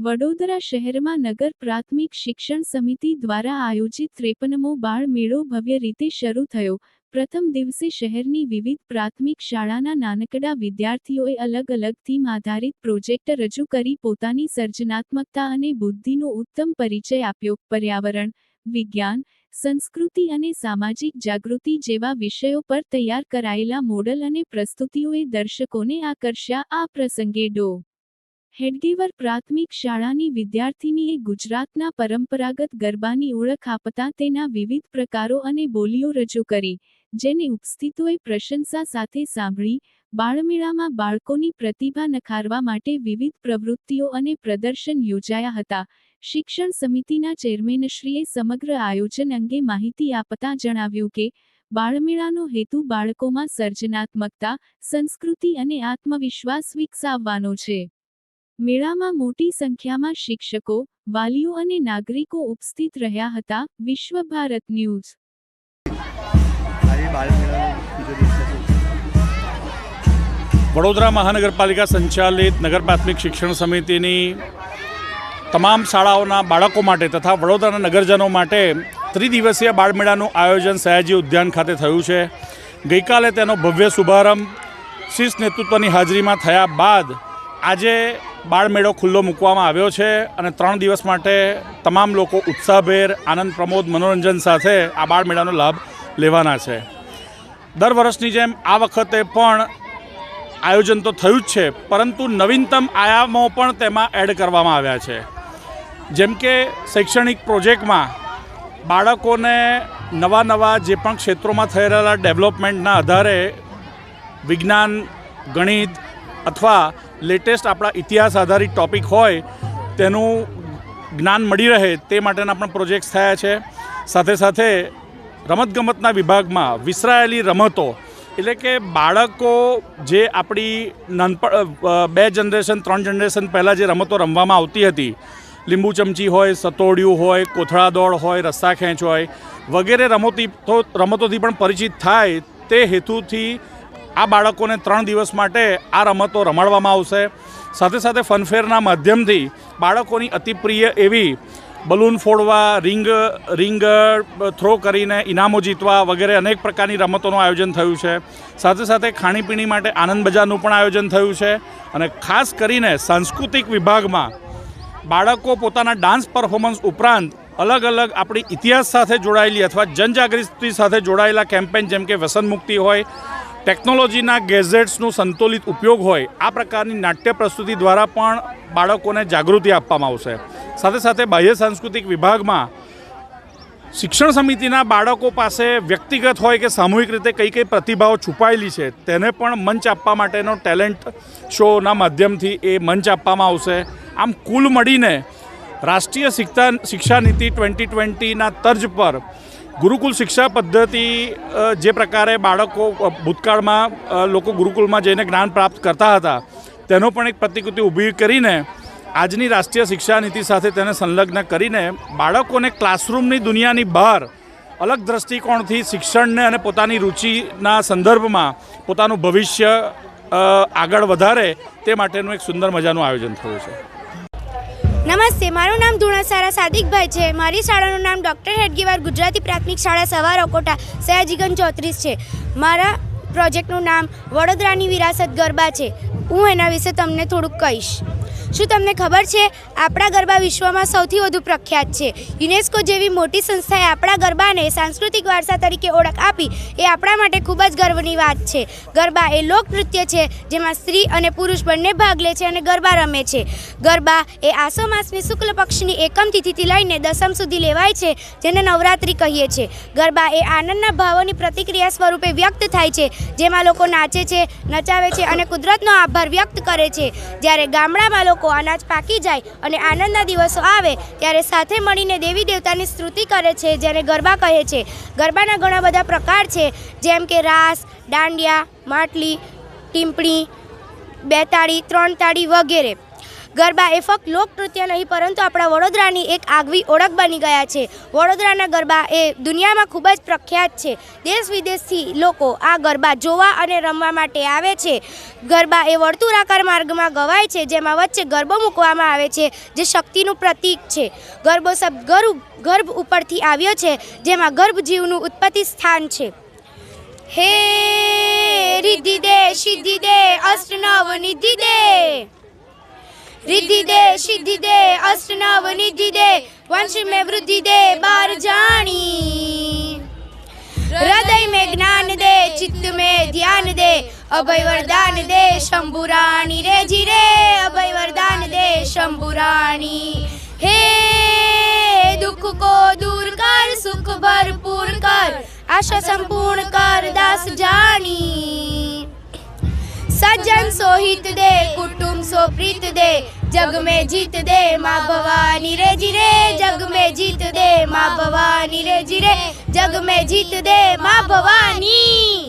વડોદરા શહેરમાં નગર પ્રાથમિક શિક્ષણ સમિતિ દ્વારા આયોજિત 53મો બાળ મેળો ભવ્ય રીતે શરૂ થયો। પ્રથમ દિવસે શહેરની વિવિધ પ્રાથમિક શાળાના નાનકડા વિદ્યાર્થીઓએ અલગ અલગ થીમ આધારિત પ્રોજેક્ટ રજૂ કરી પોતાની સર્જનાત્મકતા અને બુદ્ધિનો ઉત્તમ પરિચય આપ્યો। પર્યાવરણ, વિજ્ઞાન, સંસ્કૃતિ અને સામાજિક જાગૃતિ જેવા વિષયો પર તૈયાર કરાયેલા મોડલ અને પ્રસ્તુતિઓએ દર્શકોને આકર્ષ્યા। આ પ્રસંગે ડો. હેડગેવર પ્રાથમિક શાળાની વિદ્યાર્થીનીએ ગુજરાતના પરંપરાગત ગરબાની ઓળખ આપતા તેના વિવિધ પ્રકારો અને બોલીઓ રજૂ કરી, જેને ઉપસ્થિતોએ પ્રશંસા સાથે સાંભળી। બાળમેળામાં બાળકોની પ્રતિભા નખારવા માટે વિવિધ પ્રવૃત્તિઓ અને પ્રદર્શન યોજાયા હતા। શિક્ષણ સમિતિના ચેરમેનશ્રીએ સમગ્ર આયોજન અંગે માહિતી આપતા જણાવ્યું કે બાળમેળાનો હેતુ બાળકોમાં સર્જનાત્મકતા, સંસ્કૃતિ અને આત્મવિશ્વાસ વિકસાવવાનો છે। મેળામાં મોટી સંખ્યામાં શિક્ષકો, વાલીઓ અને નાગરિકો ઉપસ્થિત રહ્યા હતા। વિશ્વ ભારત ન્યૂઝ। વડોદરા મહાનગરપાલિકા સંચાલિત નગર પ્રાથમિક શિક્ષણ સમિતિની તમામ શાળાઓના બાળકો માટે તથા વડોદરાના નગરજનો માટે ત્રિદિવસીય બાળમેળાનું આયોજન સયાજી ઉદ્યાન ખાતે થયું છે। ગઈકાલે તેનો ભવ્ય શુભારંભ શીર્ષ નેતૃત્વની હાજરીમાં થયા બાદ આજે બાળમેળો ખુલ્લો મૂકવામાં આવ્યો છે અને 3 દિવસ માટે તમામ લોકો ઉત્સાહભેર, આનંદ, પ્રમોદ, મનોરંજન સાથે આ બાળમેળાનો લાભ લેવાના છે। દર વર્ષની જેમ આ વખતે પણ આયોજન તો થયું જ છે, પરંતુ નવીનતમ આયામો પણ તેમાં એડ કરવામાં આવ્યા છે। જેમ કે શૈક્ષણિક પ્રોજેક્ટમાં બાળકોને નવા જે પણ ક્ષેત્રોમાં થઈ રહેલા ડેવલપમેન્ટના આધારે વિજ્ઞાન, ગણિત અથવા લેટેસ્ટ આપણા ઇતિહાસ આધારિત ટૉપિક હોય તેનું જ્ઞાન મળી રહે તે માટેના પણ પ્રોજેક્ટ્સ થયા છે। સાથે સાથે રમતગમતના વિભાગમાં વિસરાયેલી રમતો, એટલે કે બાળકો જે આપણી 2 જનરેશન 3 જનરેશન પહેલાં જે રમતો રમવામાં આવતી હતી, લીંબુ ચમચી હોય, સતોડિયું હોય, કોથળા દોડ હોય, રસ્સા ખેંચ હોય વગેરે રમતોથી પણ પરિચિત થાય તે હેતુથી આ બાળકોને 3 દિવસ માટે આ રમતો રમાડવામાં આવશે। સાથે સાથે ફનફેરના માધ્યમથી બાળકોની અતિપ્રિય એવી બલૂન ફોડવા, રિંગ થ્રો કરીને ઇનામો જીતવા વગેરે અનેક પ્રકારની રમતોનું આયોજન થયું છે। સાથે સાથે ખાણીપીણી માટે આનંદ બજારનું પણ આયોજન થયું છે અને ખાસ કરીને સાંસ્કૃતિક વિભાગમાં બાળકો પોતાના ડાન્સ પરફોર્મન્સ ઉપરાંત અલગ અલગ આપણી ઇતિહાસ સાથે જોડાયેલી અથવા જનજાગૃતિ સાથે જોડાયેલા કેમ્પેન જેમ કે વ્યસન મુક્તિ હોય, ટેકનોલોજીના ગેઝેટ્સનું સંતુલિત ઉપયોગ હોય, આ પ્રકારની નાટ્ય પ્રસ્તુતિ દ્વારા પણ બાળકોને જાગૃતિ આપવામાં આવશે। સાથે સાથે બાહ્ય સાંસ્કૃતિક વિભાગમાં શિક્ષણ સમિતિના બાળકો પાસે વ્યક્તિગત હોય કે સામૂહિક રીતે કઈ પ્રતિભાઓ છુપાયેલી છે તેને પણ મંચ આપવા માટેનો ટેલેન્ટ શોના માધ્યમથી એ મંચ આપવામાં આવશે। આમ કુલ મળીને રાષ્ટ્રીય શિક્ષા નીતિ 2020ના તર્જ પર ગુરુકુલ શિક્ષા પદ્ધતિ જે પ્રકારે બાળકો ભૂતકાળમાં લોકો ગુરુકુલમાં જઈને જ્ઞાન પ્રાપ્ત કરતા હતા તેનો પણ એક પ્રતિકૃતિ ઊભી કરીને આજની રાષ્ટ્રીય શિક્ષા નીતિ સાથે તેને સંલગ્ન કરીને બાળકોને ક્લાસરૂમની દુનિયાની બહાર અલગ દૃષ્ટિકોણથી શિક્ષણને અને પોતાની રુચિના સંદર્ભમાં પોતાનું ભવિષ્ય આગળ વધારે તે માટેનું એક સુંદર મજાનું આયોજન થયું છે। નમસ્તે, મારું નામ ધુણાસારા સાદિકભાઈ છે। મારી શાળાનું નામ ડૉક્ટર હેડગેવર ગુજરાતી પ્રાથમિક શાળા સવાર અકોટા સયાજીગંજ 34 છે। મારા પ્રોજેક્ટનું નામ વડોદરાની વિરાસત ગરબા છે। હું એના વિશે તમને થોડુંક કહીશ। શું તમને ખબર છે આપણા ગરબા વિશ્વમાં સૌથી વધુ પ્રખ્યાત છે? યુનેસ્કો જેવી મોટી સંસ્થાએ આપણા ગરબાને સાંસ્કૃતિક વારસા તરીકે ઓળખ આપી એ આપણા માટે ખૂબ જ ગર્વની વાત છે। ગરબા એ લોકનૃત્ય છે જેમાં સ્ત્રી અને પુરુષ બંને ભાગ લે છે અને ગરબા રમે છે। ગરબા એ આસો માસની શુક્લ પક્ષની એકમ તિથિથી લઈને દસમ સુધી લેવાય છે, જેને નવરાત્રિ કહીએ છીએ। ગરબા એ આનંદના ભાવોની પ્રતિક્રિયા સ્વરૂપે વ્યક્ત થાય છે, જેમાં લોકો નાચે છે, નચાવે છે અને કુદરતનો આભાર વ્યક્ત કરે છે। જ્યારે ગામડામાં લોકો અનાજ પાકી જાય અને આનંદના દિવસો આવે ત્યારે સાથે મળીને દેવી દેવતાની સ્તુતિ કરે છે, જેને ગરબા કહે છે। ગરબાના ઘણા બધા પ્રકાર છે, જેમ કે રાસ, દાંડિયા, માટલી, ટીમ્પણી, 2 તાળી, 3 તાળી વગેરે। ગરબા એ ફક્ત લોકનૃત્ય નહીં પરંતુ આપણા વડોદરાની એક આગવી ઓળખ બની ગયા છે. વડોદરાના ગરબા એ દુનિયામાં ખૂબ જ પ્રખ્યાત છે. દેશ વિદેશથી લોકો આ ગરબા જોવા અને રમવા માટે આવે છે. ગરબા એ વર્તુળાકાર માર્ગમાં ગવાય છે, જેમાં વચ્ચે ગરબો મૂકવામાં આવે છે, જે શક્તિનું પ્રતીક છે. ગરબો શબ્દ ગર્ભ ઉપરથી આવ્યો છે, જેમાં ગર્ભજીવનું ઉત્પત્તિ સ્થાન છે. હે રિદ્ધિ દે સિદ્ધિ દે અષ્ટ નવ નિધિ દે, રિદ્ધિ દે સિદ્ધિ દે અષ્ટ નવ નિધિ દે, વંશ में वृद्धि दे बार जानी, हृदय में ज्ञान दे चित्त में ध्यान दे, अभय वरदान दे शंभुरानी रे जीरे, अभय वरदान दे शंभुरानी. हे दुख को दूर कर सुख भरपूर कर, आशा संपूर्ण कर दास जानी. सज्जन सोहित दे कुटुंब सो प्रीत दे, जग में जीत दे माँ भवानी रे जीरे, जग में जीत दे माँ भवानी रे जीरे, जग में जीत दे माँ भवानी.